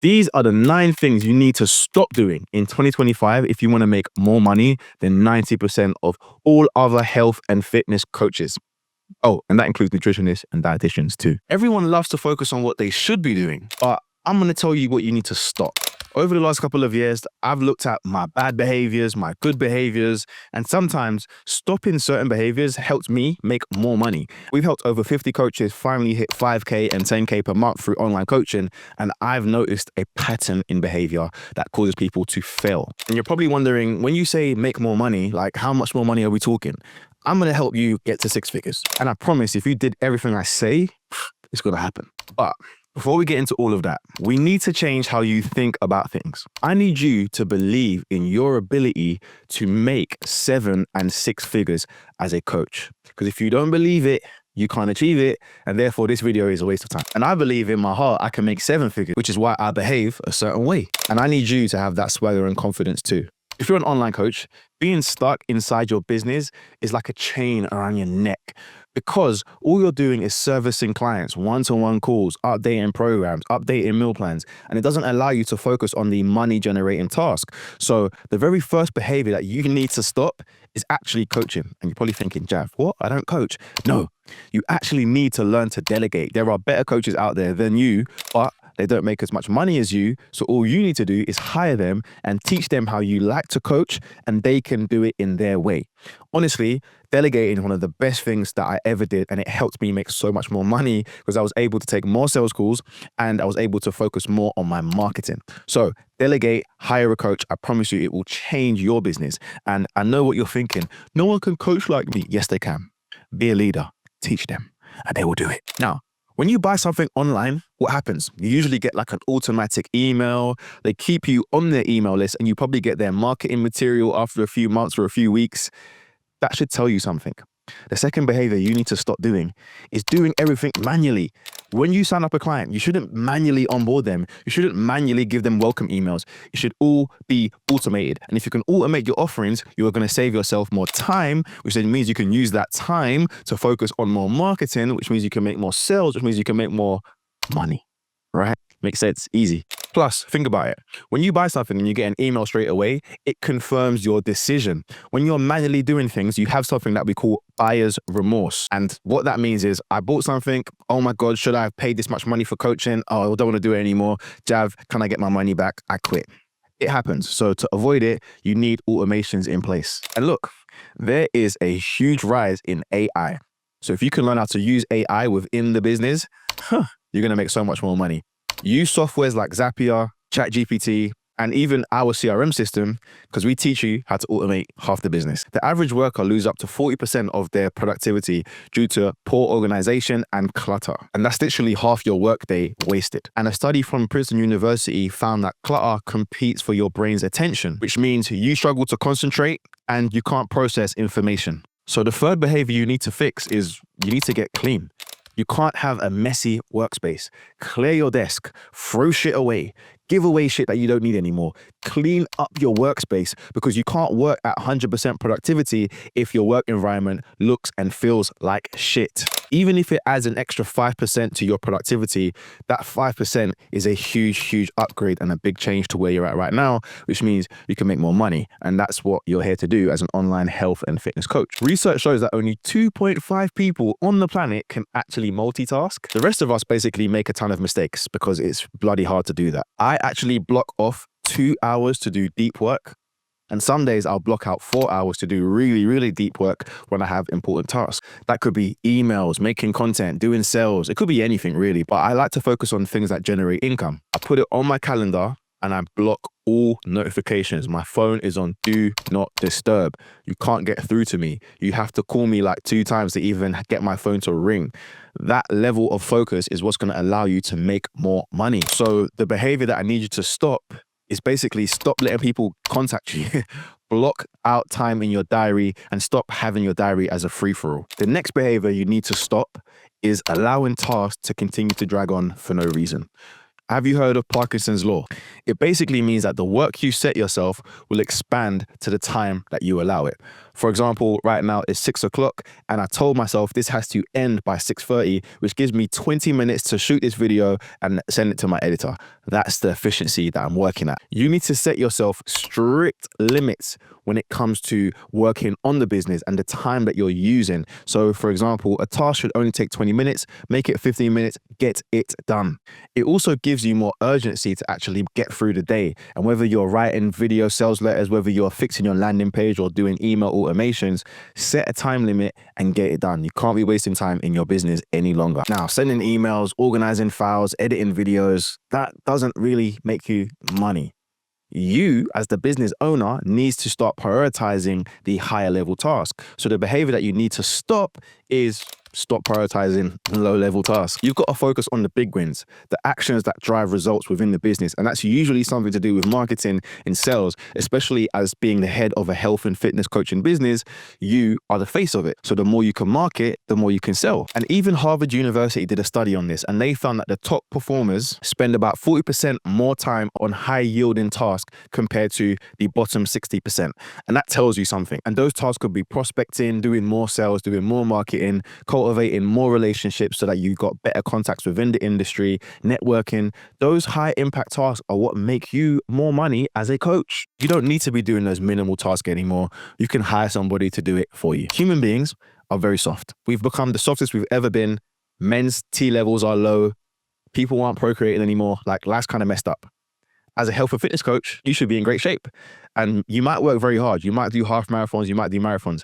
These are the 9 things you need to stop doing in 2025 if you want to make more money than 90% of all other health and fitness coaches. Oh, and that includes nutritionists and dietitians too. Everyone loves to focus on what they should be doing, but I'm going to tell you what you need to stop. Over the last couple of years, I've looked at my bad behaviors, my good behaviors, and sometimes stopping certain behaviors helped me make more money. We've helped over 50 coaches finally hit 5K and 10K per month through online coaching, and I've noticed a pattern in behavior that causes people to fail. And you're probably wondering, when you say make more money, like how much more money are we talking? I'm going to help you get to 6 figures. And I promise if you did everything I say, it's going to happen. But before we get into all of that, we need to change how you think about things. I need you to believe in your ability to make 7 and 6 figures as a coach. Because if you don't believe it, you can't achieve it. And therefore, this video is a waste of time. And I believe in my heart I can make 7 figures, which is why I behave a certain way. And I need you to have that swagger and confidence too. If you're an online coach, being stuck inside your business is like a chain around your neck because all you're doing is servicing clients, one-to-one calls, updating programs, updating meal plans, and it doesn't allow you to focus on the money-generating task. So the very first behavior that you need to stop is actually coaching. And you're probably thinking, Jav, what? I don't coach. No, you actually need to learn to delegate. There are better coaches out there than you, but they don't make as much money as you. So all you need to do is hire them and teach them how you like to coach, and they can do it in their way. Honestly, delegating is one of the best things that I ever did, and it helped me make so much more money because I was able to take more sales calls and I was able to focus more on my marketing. So delegate, hire a coach. I promise you it will change your business. And I know what you're thinking. No one can coach like me. Yes, they can. Be a leader. Teach them and they will do it. Now, when you buy something online, what happens? You usually get like an automatic email. They keep you on their email list and you probably get their marketing material after a few months or a few weeks. That should tell you something. The second behavior you need to stop doing is doing everything manually. When you sign up a client, you shouldn't manually onboard them. You shouldn't manually give them welcome emails. It should all be automated. And if you can automate your offerings, you are going to save yourself more time, which then means you can use that time to focus on more marketing, which means you can make more sales, which means you can make more money, right? Makes sense, easy. Plus, think about it. When you buy something and you get an email straight away, it confirms your decision. When you're manually doing things, you have something that we call buyer's remorse. And what that means is, I bought something, oh my God, should I have paid this much money for coaching? Oh, I don't want to do it anymore. Jav, can I get my money back? I quit. It happens. So to avoid it, you need automations in place. And look, there is a huge rise in AI. So if you can learn how to use AI within the business, you're going to make so much more money. Use softwares like Zapier, ChatGPT, and even our CRM system, because we teach you how to automate half the business. The average worker loses up to 40% of their productivity due to poor organization and clutter. And that's literally half your workday wasted. And a study from Princeton University found that clutter competes for your brain's attention, which means you struggle to concentrate and you can't process information. So the third behavior you need to fix is you need to get clean. You can't have a messy workspace. Clear your desk, throw shit away, give away shit that you don't need anymore. Clean up your workspace because you can't work at 100% productivity if your work environment looks and feels like shit. Even if it adds an extra 5% to your productivity, that 5% is a huge, huge upgrade and a big change to where you're at right now, which means you can make more money. And that's what you're here to do as an online health and fitness coach. Research shows that only 2.5 people on the planet can actually multitask. The rest of us basically make a ton of mistakes because it's bloody hard to do that. I actually block off 2 hours to do deep work. And some days I'll block out 4 hours to do really, really deep work when I have important tasks. That could be emails, making content, doing sales. It could be anything really, but I like to focus on things that generate income. I put it on my calendar and I block all notifications. My phone is on do not disturb. You can't get through to me. You have to call me like 2 times to even get my phone to ring. That level of focus is what's going to allow you to make more money. So the behavior that I need you to stop is basically stop letting people contact you. Block out time in your diary and stop having your diary as a free-for-all. The next behavior you need to stop is allowing tasks to continue to drag on for no reason. Have you heard of Parkinson's law? It basically means that the work you set yourself will expand to the time that you allow it. For example, right now it's 6 o'clock and I told myself this has to end by 6:30, which gives me 20 minutes to shoot this video and send it to my editor. That's the efficiency that I'm working at. You need to set yourself strict limits when it comes to working on the business and the time that you're using. So for example, a task should only take 20 minutes, make it 15 minutes, get it done. It also gives you more urgency to actually get through the day. And whether you're writing video sales letters, whether you're fixing your landing page or doing email automations, set a time limit and get it done. You can't be wasting time in your business any longer. Now, sending emails, organizing files, editing videos, that doesn't really make you money. You, as the business owner, needs to start prioritizing the higher level task. So the behavior that you need to stop is stop prioritizing low level tasks. You've got to focus on the big wins, the actions that drive results within the business. And that's usually something to do with marketing and sales, especially as being the head of a health and fitness coaching business, you are the face of it. So the more you can market, the more you can sell. And even Harvard University did a study on this, and they found that the top performers spend about 40% more time on high yielding tasks compared to the bottom 60%. And that tells you something. And those tasks could be prospecting, doing more sales, doing more marketing, cultivating more relationships so that you've got better contacts within the industry, networking. Those high impact tasks are what make you more money as a coach. You don't need to be doing those minimal tasks anymore. You can hire somebody to do it for you. Human beings are very soft. We've become the softest we've ever been. Men's T levels are low. People aren't procreating anymore. Like, life's kind of messed up. As a health and fitness coach, you should be in great shape. And you might work very hard. You might do half marathons, you might do marathons.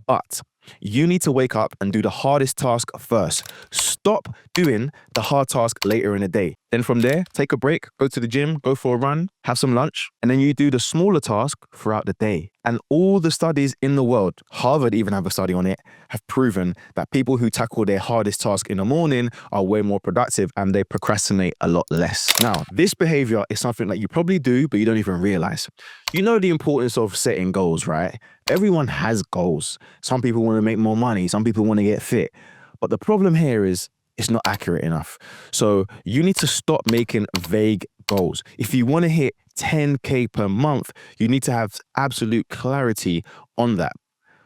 But you need to wake up and do the hardest task first. Stop doing the hard task later in the day. Then from there, take a break, go to the gym, go for a run, have some lunch, and then you do the smaller task throughout the day. And all the studies in the world, Harvard even have a study on it, have proven that people who tackle their hardest task in the morning are way more productive and they procrastinate a lot less. Now, this behavior is something that you probably do, but you don't even realize. You know the importance of setting goals, right? Everyone has goals. Some people want to make more money. Some people want to get fit. But the problem here is it's not accurate enough. So you need to stop making vague goals. If you want to hit 10K per month, you need to have absolute clarity on that.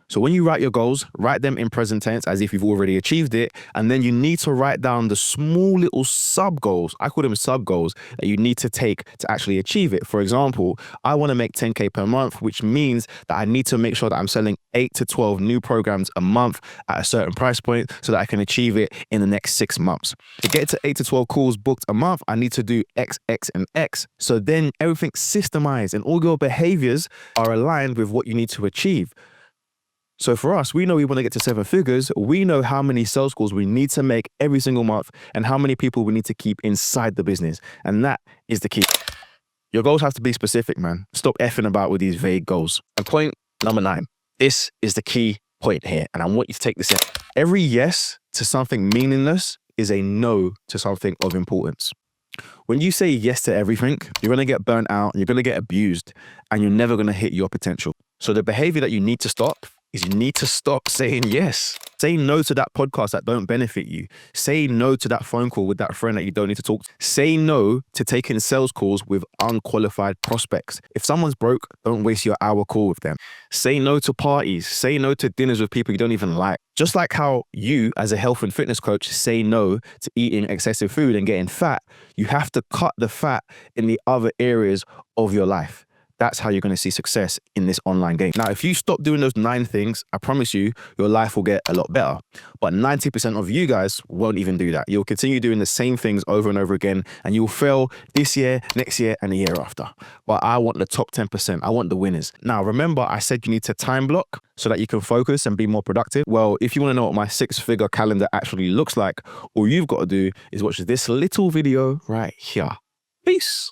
So when you write your goals, write them in present tense as if you've already achieved it. And then you need to write down the small little sub goals. I call them sub goals that you need to take to actually achieve it. For example, I want to make 10K per month, which means that I need to make sure that I'm selling 8 to 12 new programs a month at a certain price point so that I can achieve it in the next 6 months. To get to 8 to 12 calls booked a month, I need to do X, X, and X. So then everything's systemized and all your behaviors are aligned with what you need to achieve. So for us, we know we want to get to 7 figures. We know how many sales calls we need to make every single month and how many people we need to keep inside the business. And that is the key. Your goals have to be specific, man. Stop effing about with these vague goals. And point number 9, this is the key point here. And I want you to take this in. Every yes to something meaningless is a no to something of importance. When you say yes to everything, you're going to get burnt out, you're going to get abused, and you're never going to hit your potential. So the behavior that you need to stop is you need to stop saying yes. Say no to that podcast that don't benefit you. Say no to that phone call with that friend that you don't need to talk to. Say no to taking sales calls with unqualified prospects. If someone's broke, don't waste your hour call with them. Say no to parties. Say no to dinners with people you don't even like. Just like how you, as a health and fitness coach, say no to eating excessive food and getting fat, you have to cut the fat in the other areas of your life. That's how you're going to see success in this online game. Now, if you stop doing those 9 things, I promise you, your life will get a lot better. But 90% of you guys won't even do that. You'll continue doing the same things over and over again, and you'll fail this year, next year, and the year after. But I want the top 10%. I want the winners. Now, remember, I said you need to time block so that you can focus and be more productive. Well, if you want to know what my 6-figure calendar actually looks like, all you've got to do is watch this little video right here. Peace.